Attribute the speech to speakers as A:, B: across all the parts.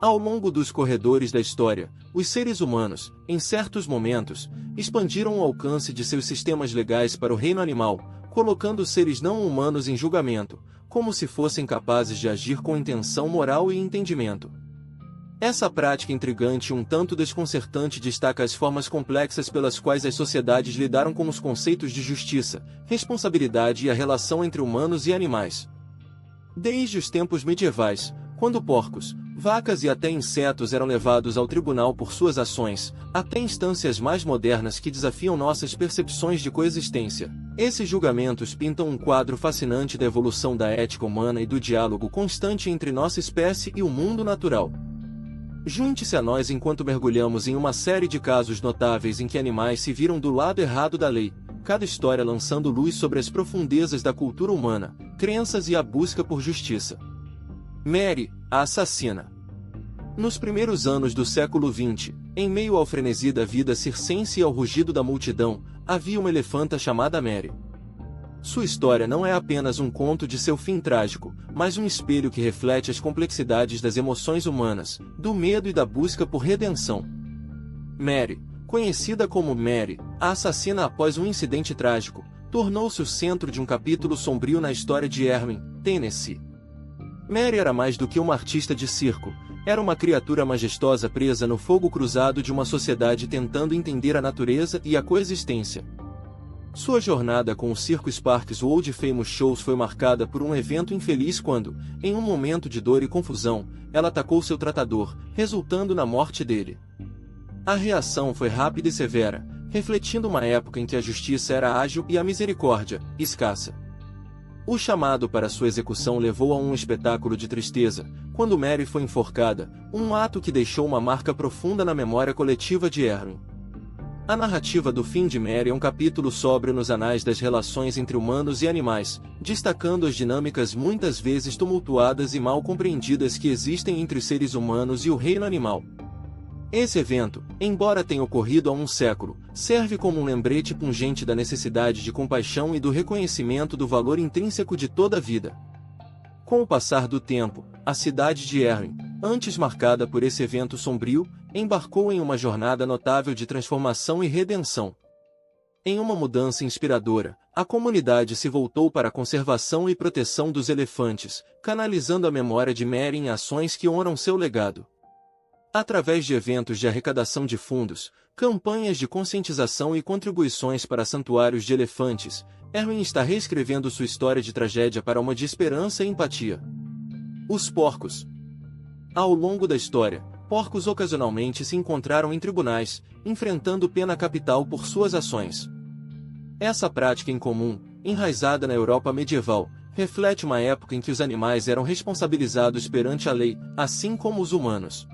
A: Ao longo dos corredores da história, os seres humanos, em certos momentos, expandiram o alcance de seus sistemas legais para o reino animal, colocando seres não humanos em julgamento, como se fossem capazes de agir com intenção moral e entendimento. Essa prática intrigante e um tanto desconcertante destaca as formas complexas pelas quais as sociedades lidaram com os conceitos de justiça, responsabilidade e a relação entre humanos e animais. Desde os tempos medievais, quando porcos, vacas e até insetos eram levados ao tribunal por suas ações, até instâncias mais modernas que desafiam nossas percepções de coexistência. Esses julgamentos pintam um quadro fascinante da evolução da ética humana e do diálogo constante entre nossa espécie e o mundo natural. Junte-se a nós enquanto mergulhamos em uma série de casos notáveis em que animais se viram do lado errado da lei, cada história lançando luz sobre as profundezas da cultura humana, crenças e a busca por justiça. Mary, a assassina. Nos primeiros anos do século XX, em meio ao frenesi da vida circense e ao rugido da multidão, havia uma elefanta chamada Mary. Sua história não é apenas um conto de seu fim trágico, mas um espelho que reflete as complexidades das emoções humanas, do medo e da busca por redenção. Mary, conhecida como Mary, a assassina após um incidente trágico, tornou-se o centro de um capítulo sombrio na história de Erwin, Tennessee. Mary era mais do que uma artista de circo, era uma criatura majestosa presa no fogo cruzado de uma sociedade tentando entender a natureza e a coexistência. Sua jornada com o Circo Sparks World Famous Shows foi marcada por um evento infeliz quando, em um momento de dor e confusão, ela atacou seu tratador, resultando na morte dele. A reação foi rápida e severa, refletindo uma época em que a justiça era ágil e a misericórdia, escassa. O chamado para sua execução levou a um espetáculo de tristeza, quando Mary foi enforcada, um ato que deixou uma marca profunda na memória coletiva de Erwin. A narrativa do fim de Mary é um capítulo sóbrio nos anais das relações entre humanos e animais, destacando as dinâmicas muitas vezes tumultuadas e mal compreendidas que existem entre os seres humanos e o reino animal. Esse evento, embora tenha ocorrido há um século, serve como um lembrete pungente da necessidade de compaixão e do reconhecimento do valor intrínseco de toda a vida. Com o passar do tempo, a cidade de Erwin, antes marcada por esse evento sombrio, embarcou em uma jornada notável de transformação e redenção. Em uma mudança inspiradora, a comunidade se voltou para a conservação e proteção dos elefantes, canalizando a memória de Mary em ações que honram seu legado. Através de eventos de arrecadação de fundos, campanhas de conscientização e contribuições para santuários de elefantes, Erwin está reescrevendo sua história de tragédia para uma de esperança e empatia. Os porcos. Ao longo da história, porcos ocasionalmente se encontraram em tribunais, enfrentando pena capital por suas ações. Essa prática incomum, enraizada na Europa medieval, reflete uma época em que os animais eram responsabilizados perante a lei, assim como os humanos.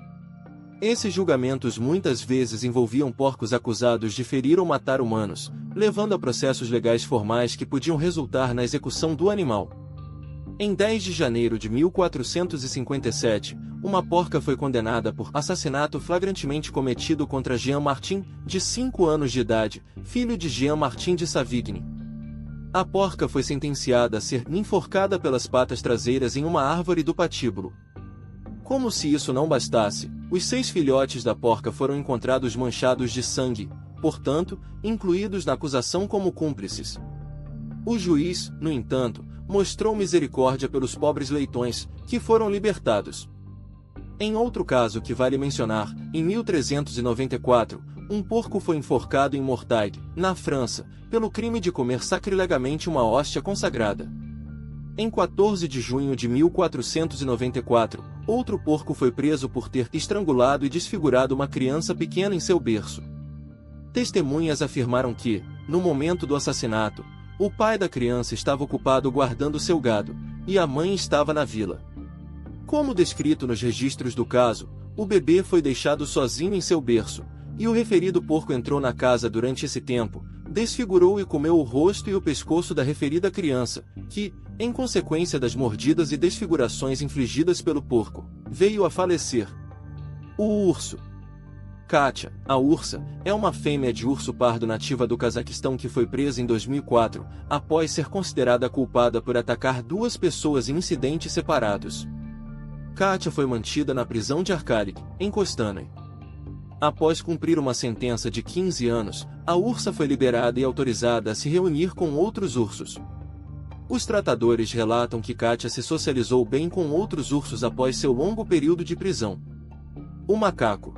A: Esses julgamentos muitas vezes envolviam porcos acusados de ferir ou matar humanos, levando a processos legais formais que podiam resultar na execução do animal. Em 10 de janeiro de 1457, uma porca foi condenada por assassinato flagrantemente cometido contra Jean Martin, de 5 anos de idade, filho de Jean Martin de Savigny. A porca foi sentenciada a ser enforcada pelas patas traseiras em uma árvore do patíbulo. Como se isso não bastasse, os 6 filhotes da porca foram encontrados manchados de sangue, portanto, incluídos na acusação como cúmplices. O juiz, no entanto, mostrou misericórdia pelos pobres leitões, que foram libertados. Em outro caso que vale mencionar, em 1394, um porco foi enforcado em Mortagne, na França, pelo crime de comer sacrilegamente uma hóstia consagrada. Em 14 de junho de 1494, outro porco foi preso por ter estrangulado e desfigurado uma criança pequena em seu berço. Testemunhas afirmaram que, no momento do assassinato, o pai da criança estava ocupado guardando seu gado, e a mãe estava na vila. Como descrito nos registros do caso, o bebê foi deixado sozinho em seu berço, e o referido porco entrou na casa durante esse tempo, desfigurou e comeu o rosto e o pescoço da referida criança, que, em consequência das mordidas e desfigurações infligidas pelo porco, veio a falecer. O urso. Katia, a ursa, é uma fêmea de urso pardo nativa do Cazaquistão que foi presa em 2004, após ser considerada culpada por atacar 2 pessoas em incidentes separados. Katia foi mantida na prisão de Arcalic, em Costanay. Após cumprir uma sentença de 15 anos, a ursa foi liberada e autorizada a se reunir com outros ursos. Os tratadores relatam que Katia se socializou bem com outros ursos após seu longo período de prisão. O macaco.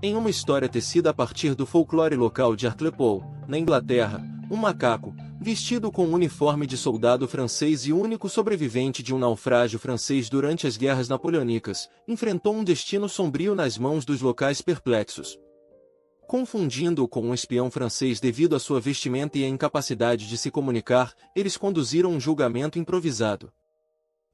A: Em uma história tecida a partir do folclore local de Hartlepool, na Inglaterra, um macaco, vestido com um uniforme de soldado francês e único sobrevivente de um naufrágio francês durante as guerras napoleônicas, enfrentou um destino sombrio nas mãos dos locais perplexos. Confundindo-o com um espião francês devido à sua vestimenta e à incapacidade de se comunicar, eles conduziram um julgamento improvisado.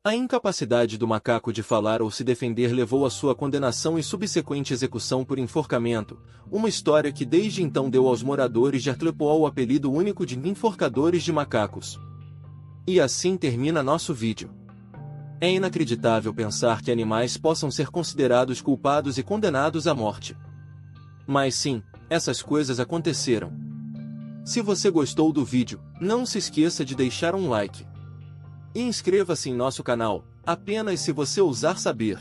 A: A incapacidade do macaco de falar ou se defender levou à sua condenação e subsequente execução por enforcamento, uma história que desde então deu aos moradores de Hartlepool o apelido único de enforcadores de macacos. E assim termina nosso vídeo. É inacreditável pensar que animais possam ser considerados culpados e condenados à morte. Mas sim, essas coisas aconteceram. Se você gostou do vídeo, não se esqueça de deixar um like. E inscreva-se em nosso canal, apenas se você ousar saber.